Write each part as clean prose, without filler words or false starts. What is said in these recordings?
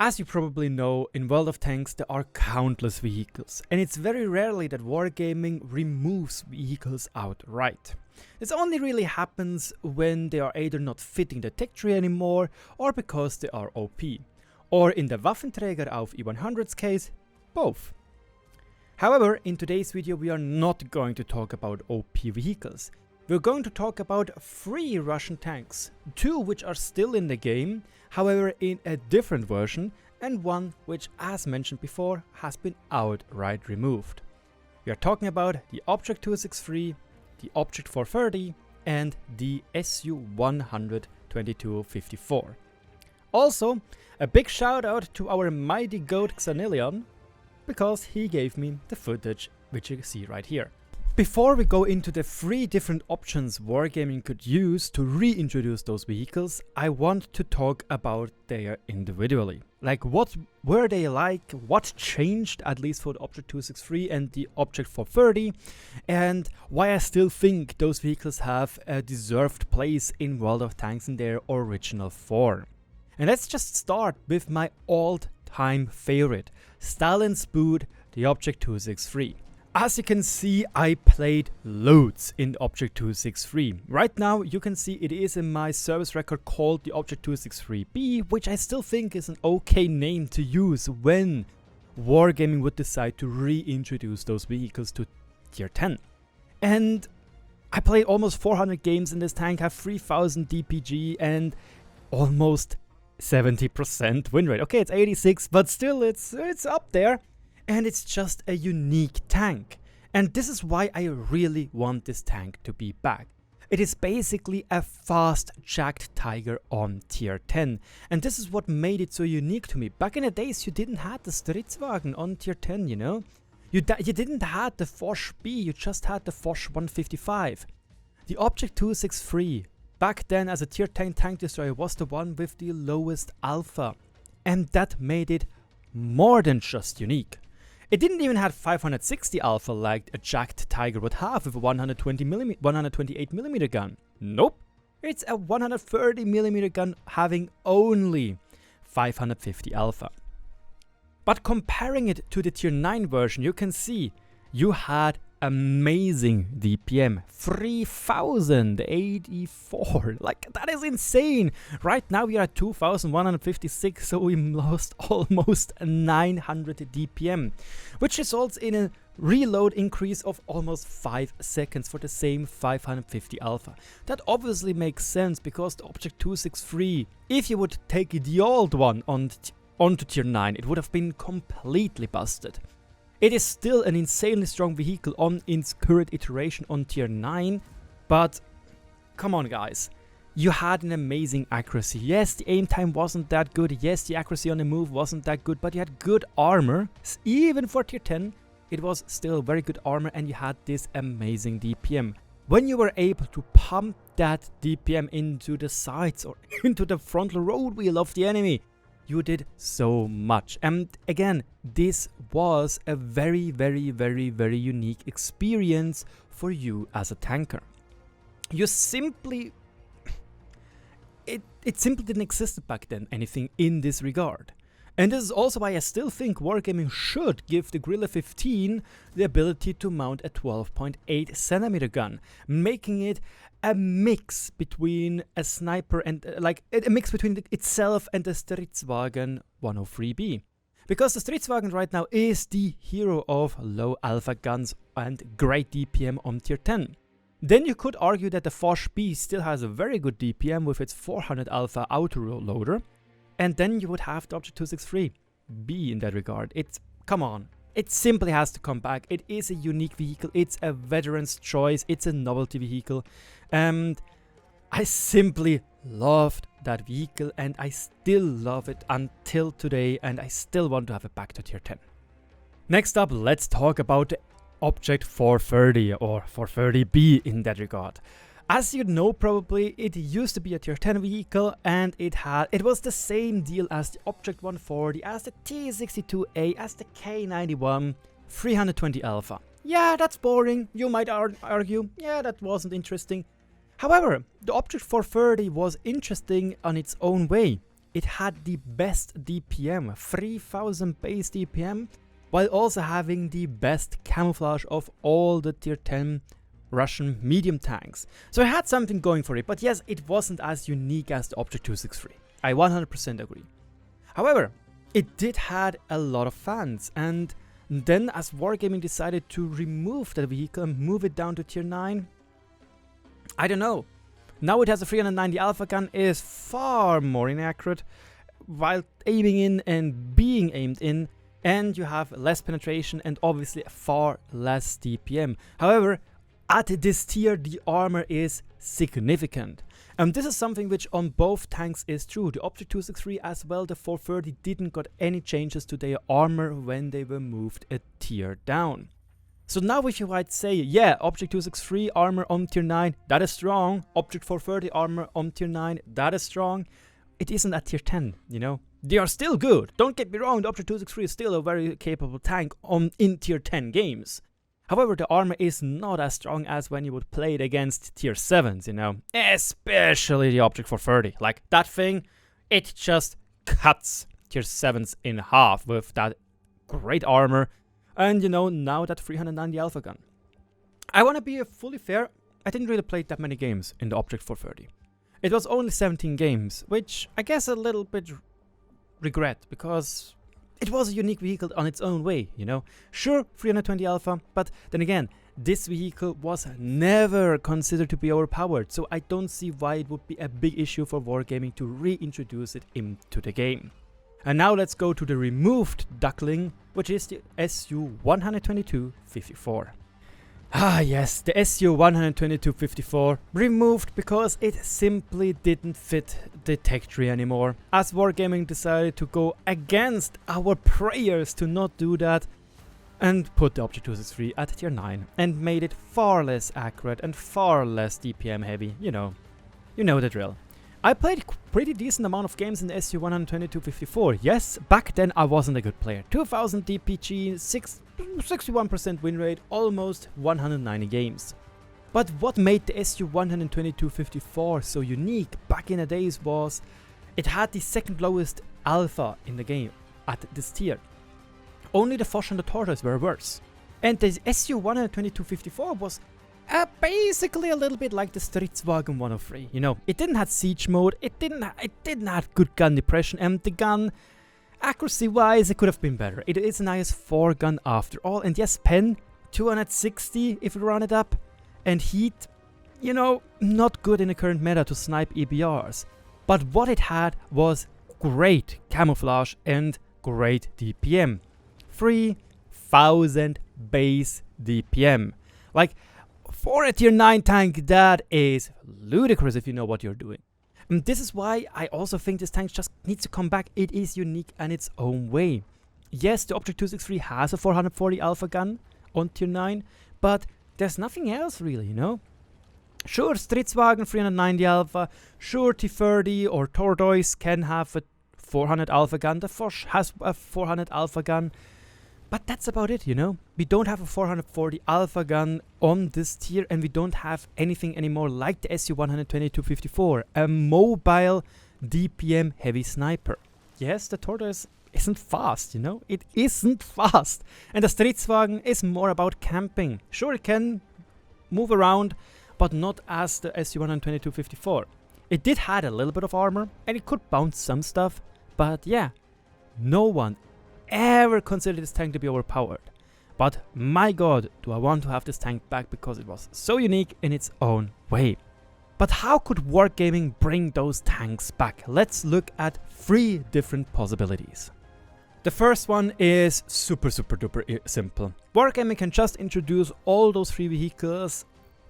As you probably know, in World of Tanks there are countless vehicles, and it's very rarely that wargaming removes vehicles outright. This only really happens when they are either not fitting the tech tree anymore, or because they are OP. Or in the Waffenträger auf I-100's case, both. However, in today's video we are not going to talk about OP vehicles. We're going to talk about 3 Russian tanks, 2 which are still in the game, however in a different version, and 1 which, as mentioned before, has been outright removed. We are talking about the Object 263, the Object 430 and the SU-122-54. Also, a big shout out to our mighty goat Xanillion, because he gave me the footage which you see right here. Before we go into the 3 different options wargaming could use to reintroduce those vehicles, I want to talk about them individually. Like, what were they like, what changed, at least for the Object 263 and the Object 430, and why I still think those vehicles have a deserved place in World of Tanks in their original form. And let's just start with my all-time favorite, Stalin's Boot, the Object 263. As you can see, I played loads in the Object 263. Right now you can see it is in my service record called the Object 263B, which I still think is an okay name to use when wargaming would decide to reintroduce those vehicles to tier 10. And I played almost 400 games in this tank, have 3000 DPG and almost 70% win rate. Okay, it's 86, but still it's up there. And it's just a unique tank. And this is why I really want this tank to be back. It is basically a fast jacked tiger on tier 10. And this is what made it so unique to me. Back in the days you didn't have the Stridswagen on tier 10, you know? You didn't have the Foch B, you just had the Foch 155. The Object 263, back then as a tier 10 tank destroyer, was the one with the lowest alpha. And that made it more than just unique. It didn't even have 560 alpha like a jacked tiger would have with a 128mm gun. Nope, it's a 130mm gun having only 550 alpha. But comparing it to the tier 9 version, you can see you had amazing DPM, 3084, like that is insane. Right now we are at 2156, so we lost almost 900 DPM, which results in a reload increase of almost 5 seconds for the same 550 alpha. That obviously makes sense because the Object 263, if you would take the old one onto tier 9, it would have been completely busted. It is still an insanely strong vehicle on its current iteration on tier 9, but come on guys, you had an amazing accuracy. Yes, the aim time wasn't that good, yes, the accuracy on the move wasn't that good, but you had good armor. Even for tier 10, it was still very good armor and you had this amazing DPM. When you were able to pump that DPM into the sides or into the frontal road wheel of the enemy, you did so much. And again, this was a very unique experience for you as a tanker. You simply... It simply didn't exist back then, anything in this regard. And this is also why I still think wargaming should give the Guerrilla 15 the ability to mount a 12.8cm gun, making it a mix between a sniper and like a mix between itself and the Stridswagen 103B. Because the Stridswagen right now is the hero of low alpha guns and great DPM on tier 10. Then you could argue that the Foch B still has a very good DPM with its 400 alpha autoloader. And then you would have the Object 263B in that regard. Come on. It simply has to come back. It is a unique vehicle. It's a veteran's choice. It's a novelty vehicle. And I simply loved that vehicle and I still love it until today and I still want to have it back to tier 10. Next up, let's talk about the Object 430 or 430B in that regard. As you know probably, it used to be a tier 10 vehicle and it was the same deal as the Object 140, as the T62A, as the K91, 320 alpha. Yeah, that's boring, you might argue. Yeah, that wasn't interesting. However, the Object 430 was interesting on its own way. it had the best DPM, 3000 base DPM, while also having the best camouflage of all the tier 10 Russian medium tanks. So it had something going for it, but yes, it wasn't as unique as the Object 263. I 100% agree. However, it did had a lot of fans, and then as Wargaming decided to remove that vehicle and move it down to tier 9, I don't know. Now it has a 390 alpha gun, is far more inaccurate while aiming in and being aimed in, and you have less penetration and obviously far less DPM. However, at this tier the armor is significant. And this is something which on both tanks is true. The Object 263 as well, the 430 didn't got any changes to their armor when they were moved a tier down. So now if you might say, yeah, Object 263 armor on tier 9, that is strong. Object 430 armor on tier 9, that is strong. It isn't at tier 10, you know. They are still good. Don't get me wrong, the Object 263 is still a very capable tank in tier 10 games. However, the armor is not as strong as when you would play it against tier 7s, you know. Especially the Object 430. Like, that thing, it just cuts tier 7s in half with that great armor. And, you know, now that 390 alpha gun. I want to be fully fair, I didn't really play that many games in the Object 430. It was only 17 games, which I guess a little bit regret, because it was a unique vehicle on its own way, you know. Sure, 320 alpha, but then again, this vehicle was never considered to be overpowered, so I don't see why it would be a big issue for Wargaming to reintroduce it into the game. And now let's go to the removed duckling, which is the SU-122-54. Ah yes, the SU-122-54 removed because it simply didn't fit the tech tree anymore, as Wargaming decided to go against our prayers to not do that and put the Object 263 at tier 9 and made it far less accurate and far less DPM heavy, you know the drill. I played pretty decent amount of games in the SU-122-54. Yes, back then I wasn't a good player. 2000 DPG, 61% win rate, almost 190 games. But what made the SU-122-54 so unique back in the days was it had the second lowest alpha in the game at this tier. Only the Foch and the Tortoise were worse. And the SU-122-54 was basically a little bit like the Stridswagen 103, you know. It didn't have siege mode, it didn't have good gun depression, and the gun, accuracy wise, it could have been better. It is an IS-4 gun after all, and yes, pen, 260 if you run it up, and heat, you know, not good in the current meta to snipe EBRs. But what it had was great camouflage and great DPM. 3000 base DPM. Like, for a tier 9 tank, that is ludicrous if you know what you're doing. And this is why I also think this tank just needs to come back. It is unique in its own way. Yes, the Object 263 has a 440 alpha gun on tier 9, but there's nothing else really, you know. Sure, Stridswagen 390 alpha, sure T30 or Tortoise can have a 400 alpha gun, the Foch has a 400 alpha gun, but that's about it, you know. We don't have a 440 alpha gun on this tier, and we don't have anything anymore like the SU-122-54, a mobile DPM heavy sniper. Yes, the Tortoise isn't fast, you know. It isn't fast. And the Stridswagen is more about camping. Sure, it can move around, but not as the SU-122-54. It did had a little bit of armor, and it could bounce some stuff, but yeah, no one ever considered this tank to be overpowered. But my god, do I want to have this tank back because it was so unique in its own way. But how could Wargaming bring those tanks back? Let's look at 3 different possibilities. The first one is super duper simple. Wargaming can just introduce all those 3 vehicles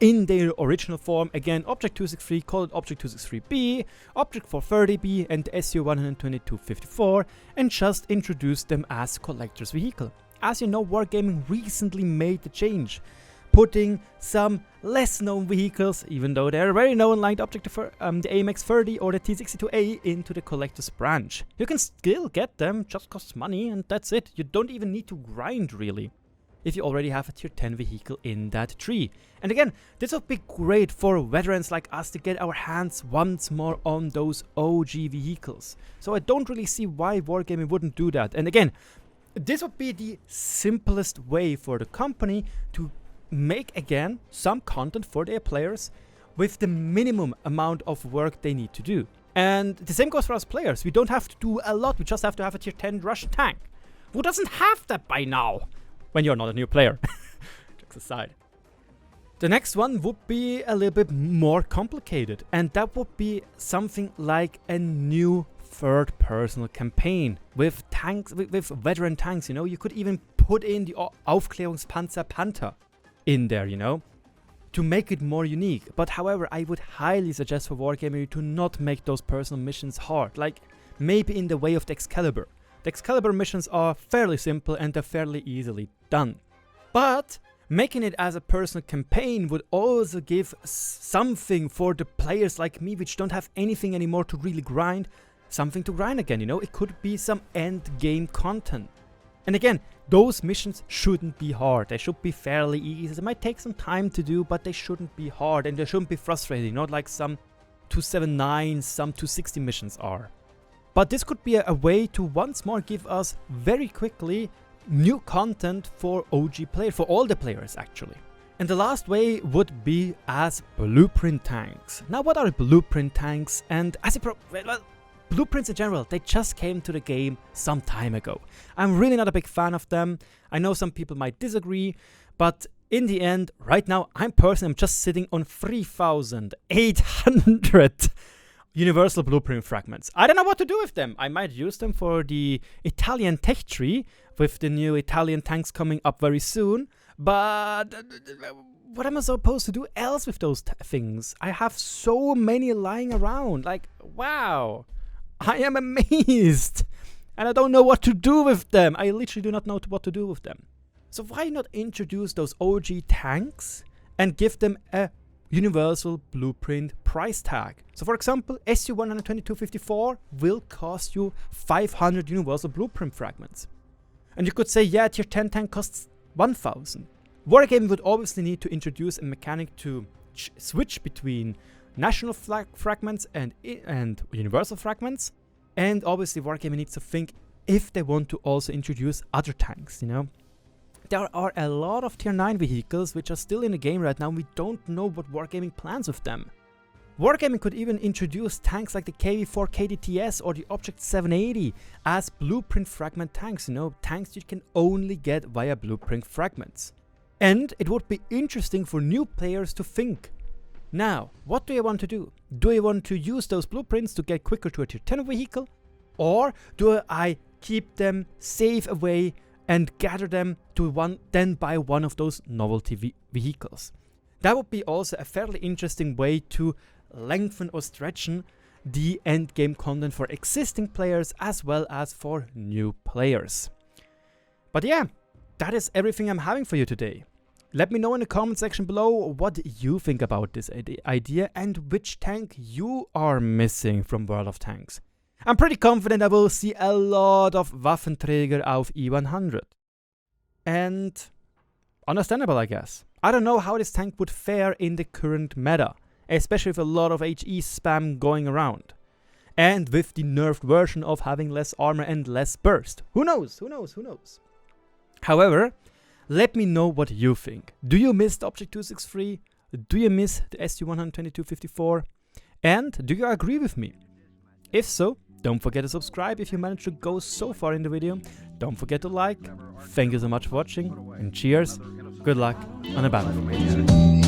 in their original form. Again, Object 263, call it Object 263B, Object 430B and the SU-122-54, and just introduce them as collector's vehicle. As you know, Wargaming recently made the change, putting some less known vehicles, even though they're very known, like the the AMX-30 or the T-62A, into the collector's branch. You can still get them, just costs money, and that's it. You don't even need to grind really. if you already have a tier 10 vehicle in that tree. And again, this would be great for veterans like us to get our hands once more on those OG vehicles. So I don't really see why Wargaming wouldn't do that. And again, this would be the simplest way for the company to make again some content for their players with the minimum amount of work they need to do. And the same goes for us players. We don't have to do a lot, we just have to have a tier 10 Russian tank. Who doesn't have that by now? When you're not a new player. Jokes aside. The next one would be a little bit more complicated, and that would be something like a new third personal campaign with tanks, with veteran tanks, you know. You could even put in the Aufklärungspanzer Panther in there, you know, to make it more unique. But however, I would highly suggest for Wargaming to not make those personal missions hard, like maybe in the way of the Excalibur. The Excalibur missions are fairly simple and they're fairly easily done. But making it as a personal campaign would also give something for the players like me, which don't have anything anymore to really grind, something to grind again, you know. It could be some end game content. And again, those missions shouldn't be hard. They should be fairly easy. They might take some time to do, but they shouldn't be hard and they shouldn't be frustrating, not like some 279, some 260 missions are. But this could be a way to once more give us very quickly new content for OG players, for all the players actually. And the last way would be as blueprint tanks. Now what are blueprint tanks? And as well, blueprints in general, they just came to the game some time ago. I'm really not a big fan of them. I know some people might disagree, but in the end, right now, I'm just sitting on 3,800 universal blueprint fragments. I don't know what to do with them. I might use them for the Italian tech tree with the new Italian tanks coming up very soon. But what am I supposed to do else with those things? I have so many lying around. Like, wow. I am amazed. And I don't know what to do with them. I literally do not know what to do with them. So why not introduce those OG tanks and give them a universal blueprint price tag? So for example, SU-122-54 will cost you 500 universal blueprint fragments. And you could say, yeah, tier 10 tank costs 1000. Wargaming would obviously need to introduce a mechanic to switch between national flag fragments and universal fragments. And obviously Wargaming needs to think if they want to also introduce other tanks, you know. There are a lot of tier 9 vehicles which are still in the game right now. We don't know what Wargaming plans with them. Wargaming could even introduce tanks like the KV-4 KDTS or the Object 780 as blueprint fragment tanks, you know, tanks you can only get via blueprint fragments. And it would be interesting for new players to think, now, what do I want to do? Do I want to use those blueprints to get quicker to a tier 10 vehicle? Or do I keep them safe away and gather them to then buy one of those novelty vehicles? That would be also a fairly interesting way to lengthen or stretchen the end game content for existing players as well as for new players. But yeah, that is everything I'm having for you today. Let me know in the comment section below what you think about this idea and which tank you are missing from World of Tanks. I'm pretty confident I will see a lot of Waffenträger auf I-100. And understandable, I guess. I don't know how this tank would fare in the current meta, especially with a lot of HE spam going around. And with the nerfed version of having less armor and less burst. Who knows? Who knows? Who knows? However, let me know what you think. Do you miss the Object 263? Do you miss the SU-122-54? And do you agree with me? If so, don't forget to subscribe if you managed to go so far in the video. Don't forget to like. Thank you so much for watching, and cheers. Good luck on the battlefield.